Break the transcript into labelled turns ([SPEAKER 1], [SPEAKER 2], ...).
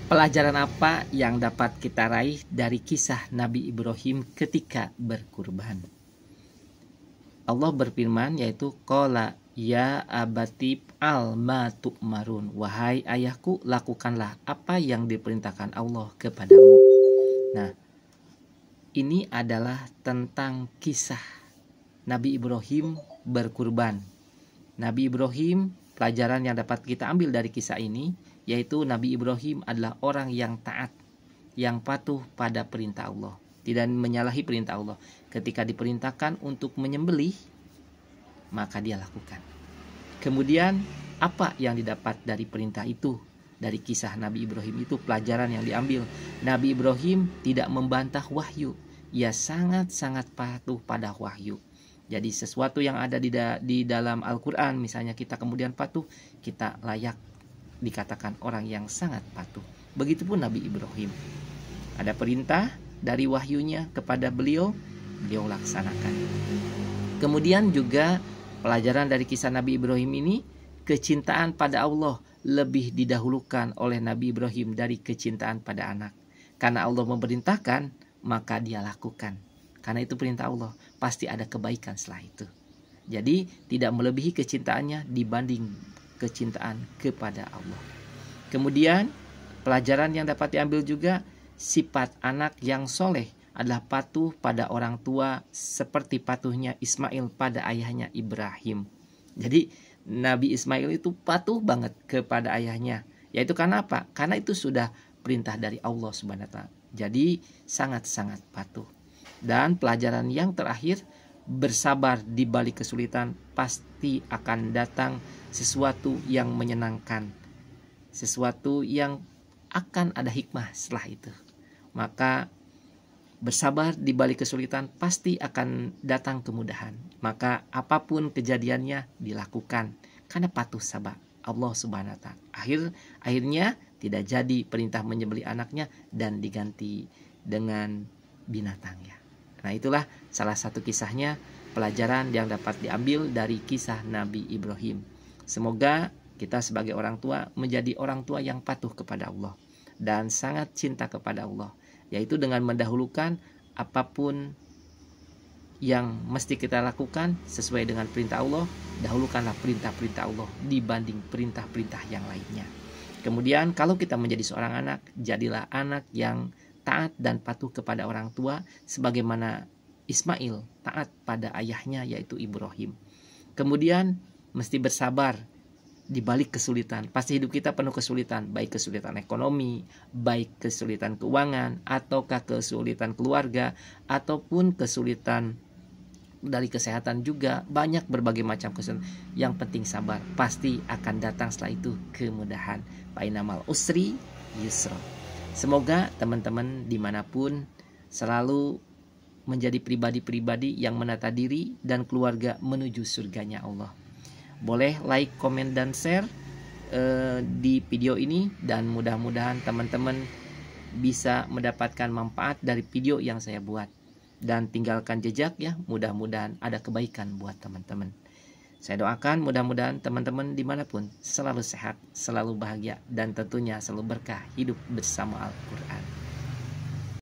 [SPEAKER 1] Pelajaran apa yang dapat kita raih dari kisah Nabi Ibrahim ketika berkurban? Allah berfirman, yaitu qala ya abati al ma tu'marun, wahai ayahku, lakukanlah apa yang diperintahkan Allah kepadamu. Nah, ini adalah tentang kisah Nabi Ibrahim berkurban. Nabi Ibrahim, pelajaran yang dapat kita ambil dari kisah ini, yaitu Nabi Ibrahim adalah orang yang taat, yang patuh pada perintah Allah, tidak menyalahi perintah Allah. Ketika diperintahkan untuk menyembelih, maka dia lakukan. Kemudian apa yang didapat dari perintah itu? Dari kisah Nabi Ibrahim itu pelajaran yang diambil. Nabi Ibrahim tidak membantah wahyu. Ia sangat-sangat patuh pada wahyu. Jadi sesuatu yang ada di dalam Al-Quran, misalnya kita kemudian patuh, kita layak dikatakan orang yang sangat patuh. Begitupun Nabi Ibrahim. Ada perintah dari wahyunya kepada beliau, beliau laksanakan. Kemudian juga pelajaran dari kisah Nabi Ibrahim ini, kecintaan pada Allah lebih didahulukan oleh Nabi Ibrahim dari kecintaan pada anak. Karena Allah memerintahkan, maka dia lakukan. Karena itu perintah Allah, pasti ada kebaikan setelah itu. Jadi tidak melebihi kecintaannya dibanding kecintaan kepada Allah. Kemudian pelajaran yang dapat diambil juga, sifat anak yang soleh adalah patuh pada orang tua seperti patuhnya Ismail pada ayahnya Ibrahim. Jadi Nabi Ismail itu patuh banget kepada ayahnya. Yaitu karena apa? Karena itu sudah perintah dari Allah Subhanahu wa ta'ala. Jadi sangat-sangat patuh. Dan pelajaran yang terakhir, bersabar di balik kesulitan, pasti akan datang sesuatu yang menyenangkan, sesuatu yang akan ada hikmah setelah itu. Maka bersabar di balik kesulitan pasti akan datang kemudahan. Maka apapun kejadiannya dilakukan karena patuh sabar Allah Subhanahu wa ta'ala. Akhirnya tidak jadi perintah menyembelih anaknya dan diganti dengan binatangnya. Nah, itulah salah satu kisahnya, pelajaran yang dapat diambil dari kisah Nabi Ibrahim. Semoga kita sebagai orang tua menjadi orang tua yang patuh kepada Allah dan sangat cinta kepada Allah, yaitu dengan mendahulukan apapun yang mesti kita lakukan sesuai dengan perintah Allah, dahulukanlah perintah-perintah Allah dibanding perintah-perintah yang lainnya. Kemudian kalau kita menjadi seorang anak, jadilah anak yang taat dan patuh kepada orang tua sebagaimana Ismail taat pada ayahnya yaitu Ibrahim. Kemudian mesti bersabar di balik kesulitan. Pasti hidup kita penuh kesulitan, baik kesulitan ekonomi, baik kesulitan keuangan, ataukah kesulitan keluarga, ataupun kesulitan dari kesehatan juga. Banyak berbagai macam kesulitan. Yang penting sabar, pasti akan datang setelah itu kemudahan. Bainamal usri yusra. Semoga teman-teman dimanapun selalu menjadi pribadi-pribadi yang menata diri dan keluarga menuju surganya Allah. Boleh like, komen, dan share di video ini, dan mudah-mudahan teman-teman bisa mendapatkan manfaat dari video yang saya buat. Dan tinggalkan jejak ya, mudah-mudahan ada kebaikan buat teman-teman. Saya doakan mudah-mudahan teman-teman dimanapun selalu sehat, selalu bahagia, dan tentunya selalu berkah hidup bersama Al-Quran.